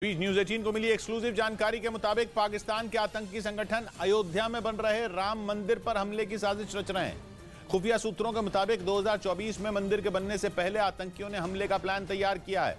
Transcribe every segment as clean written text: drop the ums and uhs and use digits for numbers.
बीच news 18 को मिली exclusive जानकारी के मुताबिक पाकिस्तान के आतंकी संगठन अयोध्या में बन रहे राम मंदिर पर हमले की साजिश रच रहे हैं। खुफिया सूत्रों के मुताबिक 2024 में मंदिर के बनने से पहले आतंकियों ने हमले का प्लान तैयार किया है।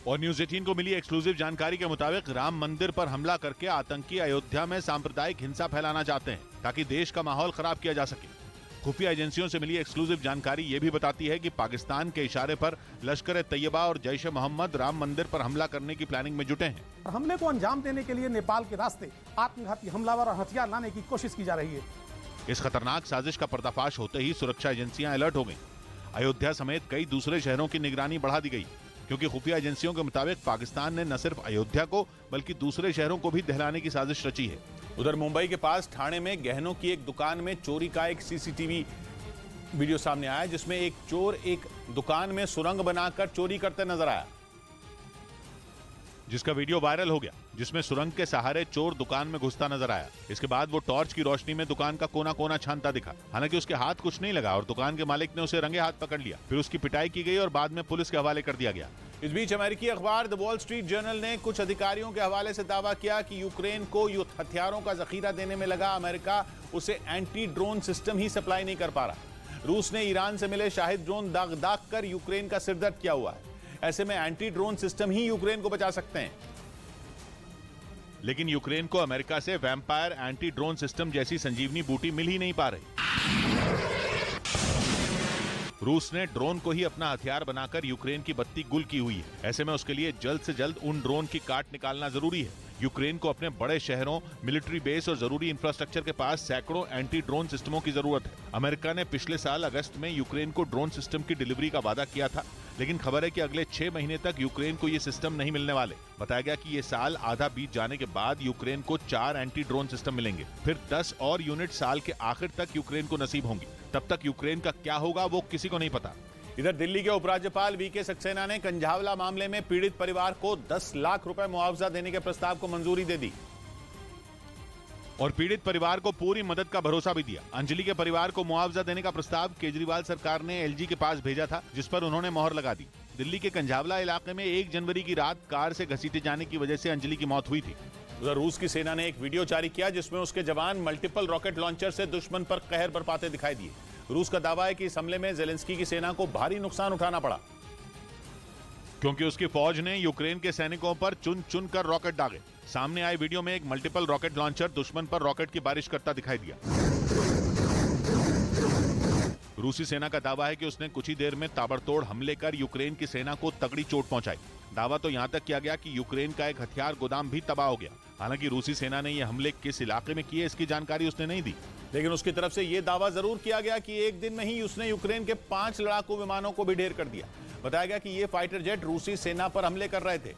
और न्यूज 18 को मिली एक्सक्लूसिव जानकारी के मुताबिक राम मंदिर पर हमला करके आतंकी अयोध्या में सांप्रदायिक हिंसा फैलाना चाहते हैं ताकि देश का माहौल खराब किया जा सके। खुफिया एजेंसियों से मिली एक्सक्लूसिव जानकारी ये भी बताती है कि पाकिस्तान के इशारे पर लश्कर तैयबा और जैश मोहम्मद राम मंदिर पर हमला करने की प्लानिंग में जुटे हैं। हमले को अंजाम देने के लिए नेपाल के रास्ते आत्मघाती हमलावर और हथियार लाने की कोशिश की जा रही है। इस खतरनाक साजिश का पर्दाफाश होते ही सुरक्षा एजेंसियां अलर्ट हो गईं। अयोध्या समेत कई दूसरे शहरों की निगरानी बढ़ा दी गई क्योंकि खुफिया एजेंसियों के मुताबिक पाकिस्तान ने न सिर्फ अयोध्या को बल्कि दूसरे शहरों को भी दहलाने की साजिश रची है। उधर मुंबई के पास ठाणे में गहनों की एक दुकान में चोरी का एक सीसीटीवी वीडियो सामने आया जिसमें एक चोर एक दुकान में सुरंग बनाकर चोरी करते नजर आया, जिसका वीडियो वायरल हो गया, जिसमें सुरंग के सहारे चोर दुकान में घुसता नजर आया। इसके बाद वो टॉर्च की रोशनी में दुकान का कोना कोना छानता दिखा। हालांकि उसके हाथ कुछ नहीं लगा और दुकान के मालिक ने उसे रंगे हाथ पकड़ लिया। फिर उसकी पिटाई की गई और बाद में पुलिस के हवाले कर दिया गया। इस बीच अमेरिकी अखबार द वॉल स्ट्रीट जर्नल ने कुछ अधिकारियों के हवाले से दावा किया कि यूक्रेन को युद्ध हथियारों का जखीरा देने में लगा अमेरिका उसे एंटी ड्रोन सिस्टम ही सप्लाई नहीं कर पा रहा। रूस ने ईरान से मिले शाहिद ड्रोन दाग दाग कर यूक्रेन का सिरदर्द किया हुआ है। ऐसे में एंटी ड्रोन सिस्टम ही यूक्रेन को बचा सकते हैं। लेकिन यूक्रेन को अमेरिका से वैम्पायर एंटी ड्रोन सिस्टम जैसी संजीवनी बूटी मिल ही नहीं पा रही। रूस ने ड्रोन को ही अपना हथियार बनाकर यूक्रेन की बत्ती गुल की हुई है। ऐसे में उसके लिए जल्द से जल्द उन ड्रोन की काट निकालना जरूरी है। यूक्रेन को अपने बड़े शहरों, मिलिट्री बेस और जरूरी इंफ्रास्ट्रक्चर के पास सैकड़ों एंटी ड्रोन सिस्टमों की जरूरत है। अमेरिका ने पिछले साल अगस्त में यूक्रेन को ड्रोन सिस्टम की डिलीवरी का वादा किया था, लेकिन खबर है कि अगले 6 महीने तक यूक्रेन को ये सिस्टम नहीं मिलने वाले। बताया गया कि ये साल आधा बीत जाने के बाद यूक्रेन को 4 एंटी ड्रोन सिस्टम मिलेंगे। फिर 10 और यूनिट साल के आखिर तक यूक्रेन को नसीब होंगी। तब तक यूक्रेन का क्या होगा वो किसी को नहीं पता। इधर दिल्ली के उपराज्यपाल वीके सक्सेना ने कंझावला मामले में पीड़ित परिवार को 10 लाख रुपए मुआवजा देने के प्रस्ताव को मंजूरी दे दी और पीड़ित परिवार को पूरी मदद का भरोसा भी दिया। अंजलि के परिवार को मुआवजा देने का प्रस्ताव केजरीवाल सरकार ने एलजी के पास भेजा था, जिस पर उन्होंने मोहर लगा दी। दिल्ली के कंझावला इलाके में 1 जनवरी की रात कार से घसीटे जाने की वजह से अंजलि की मौत हुई थी। उधर रूस की सेना ने एक वीडियो जारी किया जिसमें उसके जवान मल्टीपल रॉकेट लॉन्चर से दुश्मन पर कहर बरपाते दिखाई दिए। रूस का दावा है कि इस हमले में जेलेंस्की की सेना को भारी नुकसान उठाना पड़ा क्योंकि उसकी फौज ने यूक्रेन के सैनिकों पर चुन चुन कर रॉकेट दागे। सामने आए वीडियो में एक मल्टीपल रॉकेट लॉन्चर दुश्मन पर रॉकेट की बारिश करता दिखाई दिया। रूसी सेना का दावा है कि उसने कुछ ही देर में ताबड़तोड़ हमले कर यूक्रेन की सेना को तगड़ी चोट पहुंचाई। दावा तो यहां तक किया गया कि यूक्रेन का एक हथियार गोदाम भी तबाह हो गया। हालांकि रूसी सेना ने यह हमले किस इलाके में किए इसकी जानकारी उसने नहीं दी, लेकिन उसकी तरफ से यह दावा जरूर किया गया कि एक दिन में ही उसने यूक्रेन के 5 लड़ाकू विमानों को भी ढेर कर दिया। बताया गया कि ये फाइटर जेट रूसी सेना पर हमले कर रहे थे,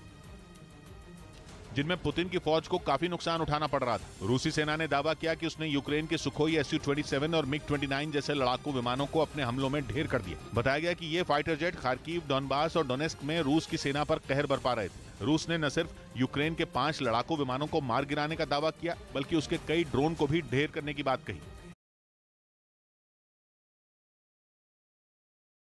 जिनमें पुतिन की फौज को काफी नुकसान उठाना पड़ रहा था। रूसी सेना ने दावा किया कि उसने यूक्रेन के सुखोई Su-27 और मिग-29 जैसे लड़ाकू विमानों को अपने हमलों में ढेर कर दिया। बताया गया कि ये फाइटर जेट खार्किव, डॉनबास और डोनेस्क में रूस की सेना पर कहर बरपा रहे थे। रूस ने न सिर्फ यूक्रेन के 5 लड़ाकू विमानों को मार गिराने का दावा किया, बल्कि उसके कई ड्रोन को भी ढेर करने की बात कही।